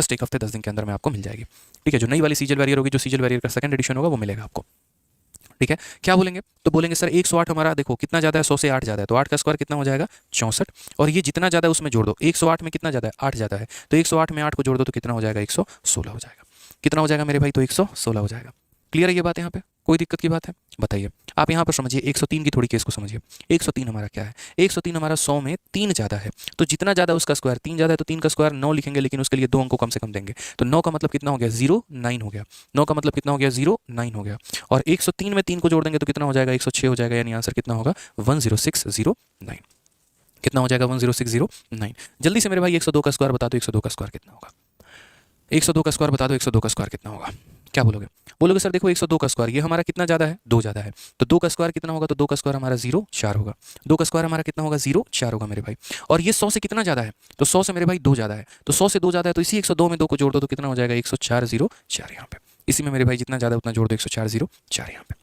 Just एक हफ्ते 10 दिन के अंदर में आपको मिल जाएगी। ठीक है, जो नई वाली सीजल वैरियर होगी, जो सीजल वैरियर का सेकंड एडिशन होगा वो मिलेगा आपको। ठीक है, क्या बोलेंगे? तो बोलेंगे सर 108 हमारा देखो कितना ज़्यादा है, 100 से 8 ज़्यादा है, तो 8 का स्क्वायर कितना हो जाएगा 64, और ये जितना ज़्यादा है उसमें जोड़ दो। 108 में कितना ज़्यादा है, 8 ज़्यादा है, तो 108 में 8 को जोड़ दो तो कितना हो जाएगा 116 हो जाएगा। कितना हो जाएगा मेरे भाई, तो 116 हो जाएगा। क्लियर है ये बात? यहाँ पे कोई दिक्कत की बात है बताइए? आप यहाँ पर समझिए 103 की थोड़ी केस को समझिए। 103 हमारा क्या है, 103 हमारा 100 में 3 ज़्यादा है, तो जितना ज़्यादा उसका स्क्वायर 3 ज़्यादा है, तो 3 का स्क्वायर 9 लिखेंगे, लेकिन उसके लिए 2 अंक को कम से कम देंगे। तो 9 का मतलब कितना हो गया 09 हो गया। 9 का मतलब कितना हो गया 09 हो गया, और 103 में 3 को जोड़ देंगे तो कितना हो जाएगा 106 हो जाएगा, यानी आंसर कितना होगा 10609। कितना हो जाएगा 10609। जल्दी से मेरे भाई 102 का स्क्वायर बता दो, 102 का स्क्वायर कितना होगा? 102 का स्क्वायर बता दो, 102 का स्क्वायर कितना होगा? क्या बोलोगे? बोलोगे सर देखो 102 का स्क्वायर ये हमारा कितना ज़्यादा है, 2 ज़्यादा है, तो 2 का स्क्वायर कितना होगा, तो 2 का स्क्वायर हमारा 04 होगा। 2 का स्क्वायर हमारा कितना होगा 04 होगा मेरे भाई। और ये 100 से कितना ज़्यादा है, तो 100 से मेरे भाई 2 ज़्यादा है, तो 100 से 2 ज़्यादा है, तो इसी 102 में 2 को जोड़ दो तो कितना हो जाएगा 10404 यहाँ पे। इसी में मेरे भाई जितना ज़्यादा उतना जोड़ दो 10404 यहाँ पे।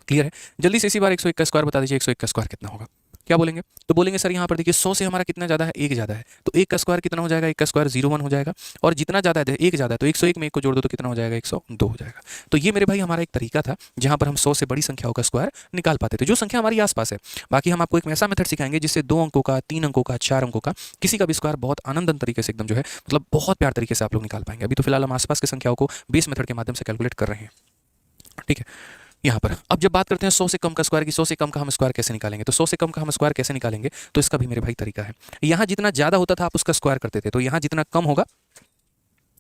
क्लियर है? जल्दी से इसी बार 101 का स्क्वायर बता दीजिए, 101 का स्क्वायर कितना होगा? क्या बोलेंगे? तो बोलेंगे सर यहाँ पर देखिए 100 से हमारा कितना ज़्यादा है, 1 ज़्यादा है, तो 1 का स्क्वायर कितना हो जाएगा, 1 का स्क्वायर 01 हो जाएगा, और जितना ज़्यादा है 1 ज़्यादा है, तो 101 में 1 को जोड़ दो तो कितना हो जाएगा 102 हो जाएगा। तो ये मेरे भाई हमारा एक तरीका था जहाँ पर हम 100 से बड़ी संख्याओं का स्क्वायर निकाल पाते थे, जो संख्या हमारी आसपास है। बाकी हम आपको एक ऐसा मेथड सिखाएंगे जिससे 2 अंकों का, 3 अंकों का, 4 अंकों का किसी का भी स्क्वायर बहुत आनंदन तरीके से एकदम जो है मतलब बहुत प्यार तरीके से आप लोग निकाल पाएंगे। अभी तो फिलहाल हम आसपास की संख्याओं को बेस मेथड के माध्यम से कैलकुलेट कर रहे हैं। ठीक है, यहाँ पर अब जब बात करते हैं 100 से कम का स्क्वायर की, 100 से कम का हम स्क्वायर कैसे निकालेंगे, तो 100 से कम का हम स्क्वायर कैसे निकालेंगे, तो इसका भी मेरे भाई तरीका है। यहाँ जितना ज़्यादा होता था आप उसका स्क्वायर करते थे, तो यहाँ जितना कम होगा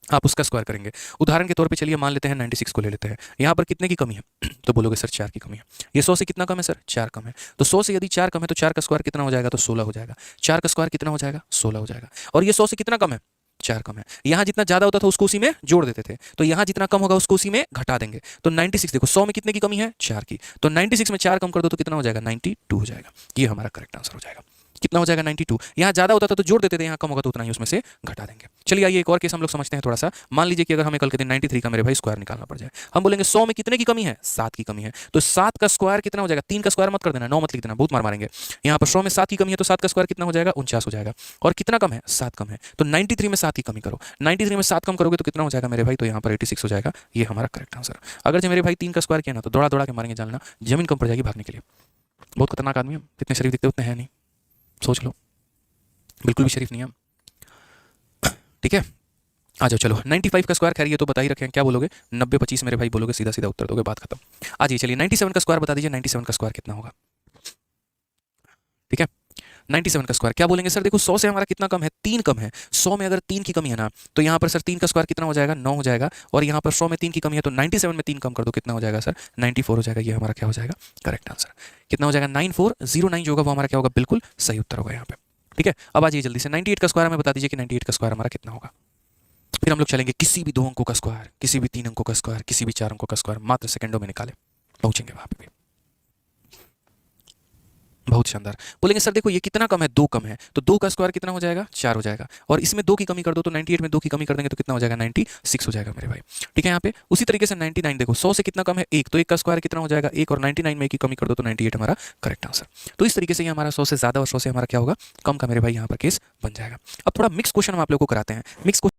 आप उसका स्क्वायर करेंगे। उदाहरण के तौर पे चलिए मान लेते हैं 96 को ले लेते हैं। यहाँ पर कितने की कमी है तो बोलोगे सर 4 की कमी है। ये 100 से कितना कम है सर, 4 कम है, तो 100 से यदि 4 कम है तो 4 का स्क्वायर कितना हो जाएगा, तो 16 हो जाएगा। 4 का स्क्वायर कितना हो जाएगा, 16 हो जाएगा। और ये 100 से कितना कम है, 4 कम है। यहाँ जितना ज़्यादा होता था उसको उसी में जोड़ देते थे, तो यहाँ जितना कम होगा उसको उसी में घटा देंगे। तो 96 देखो 100 में कितने की कमी है, 4 की, तो 96 में 4 कम कर दो तो कितना हो जाएगा 92 हो जाएगा। ये हमारा करेक्ट आंसर हो जाएगा। कितना हो जाएगा 92। यहाँ ज़्यादा होता था तो जोड़ देते थे, यहाँ कम होगा तो उतना ही उसमें से घटा देंगे। चलिए आइए एक और केस हम लोग समझते हैं थोड़ा सा। मान लीजिए कि अगर हमें कल के दिन 93 का मेरे भाई स्क्वायर निकालना पड़ जाए, हम बोलेंगे 100 में कितने की कमी है, 7 की कमी है, तो 7 का स्क्वायर कितना हो जाएगा, 3 का स्क्वायर मत कर देना, 9 मत लिख देना, बहुत मार मारेंगे। यहाँ पर 100 में 7 की कमी है तो 7 का स्क्वायर कितना हो जाएगा 49 हो जाएगा, और कितना कम है 7 कम है, तो 93 में 7 की कमी करो। 93 में 7 कम करोगे तो कितना हो जाएगा मेरे भाई, तो यहाँ पर 86 हो जाएगा। ये हमारा करेक्ट आंसर। अगर जो मेरे भाई 3 का स्क्वायर किया ना तो दौड़ा दौड़ा के मारेंगे, जानना जमीन कम पड़ जाएगी भागने के लिए। बहुत खतरनाक आदमी हम, जितने शरीफ दिखते उतने हैं नहीं, सोच लो, बिल्कुल भी शरीफ नहीं हम। ठीक है, आ जाओ चलो 95 का स्क्वायर, खैर ये तो बता ही रखे हैं, क्या बोलोगे 90 25 मेरे भाई बोलोगे, सीधा सीधा उत्तर दोगे, बात खत्म। आ जाइए चलिए 97 का स्क्वायर बता दीजिए, 97 का स्क्वायर कितना होगा? ठीक है, 97 का स्क्वायर क्या बोलेंगे सर देखो 100 से हमारा कितना कम है, 3 कम है। 100 में अगर 3 की कमी है ना तो यहाँ पर सर 3 का स्क्वायर कितना हो जाएगा 9 हो जाएगा, और यहाँ पर 100 में 3 की कमी है तो 97 में 3 कम कर दो कितना हो जाएगा सर 94 हो जाएगा। ये हमारा क्या हो जाएगा करेक्ट आंसर। कितना हो जाएगा 9409 जो होगा वो हमारा क्या होगा, बिल्कुल सही उत्तर होगा यहाँ पे। ठीक है, अब आ जाइए जल्दी से 98 का स्क्वायर हमें बता दीजिए कि 98 का स्क्वायर हमारा कितना होगा। फिर हम लोग चलेंगे किसी भी 2 अंकों का स्क्वायर, किसी भी 3 अंकों का स्क्वायर, किसी भी 4 अंकों का स्क्वायर मात्र सेकंडों में निकाले, पहुंचेंगे वहां पे भी। बहुत शानदार। बोलेंगे सर देखो ये कितना कम है, 2 कम है, तो 2 का स्क्वायर कितना हो जाएगा 4 हो जाएगा, और इसमें 2 की कमी कर दो तो 98 में 2 की कमी कर देंगे तो कितना हो जाएगा 96 हो जाएगा मेरे भाई। ठीक है, यहाँ पे उसी तरीके से 99 देखो 100 से कितना कम है 1, तो 1 का स्क्वायर कितना हो जाएगा 1, और 99 में 1 की कमी कर दो तो 98 हमारा करेक्ट आंसर। तो इस तरीके से ये हमारा 100 से ज़्यादा और 100 से हमारा क्या होगा कम का मेरे भाई यहाँ पर केस बन जाएगा। अब थोड़ा मिक्स क्वेश्चन हम आप लोगों को कराते हैं। मिक्स